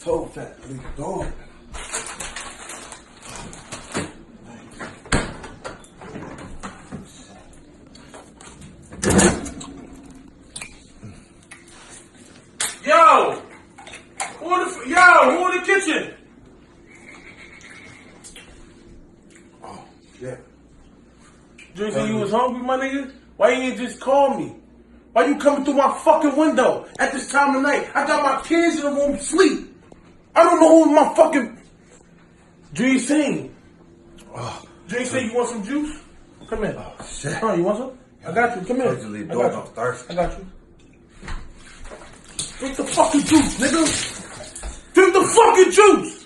toe fat, leave the door. Yo! Who in the kitchen? Oh, shit. Jason, you was hungry, my nigga? Why you ain't just call me? Why you coming through my fucking window at this time of night? I got my kids in the room sleep. I don't know who my fucking... Jason. Oh, Jason, you want some juice? Come here. Oh, shit. Huh, you want some? I got you. Come here. Leave I door, got I'm you. thirsty. I got you. Drink the fucking juice, nigga. Drink the fucking juice.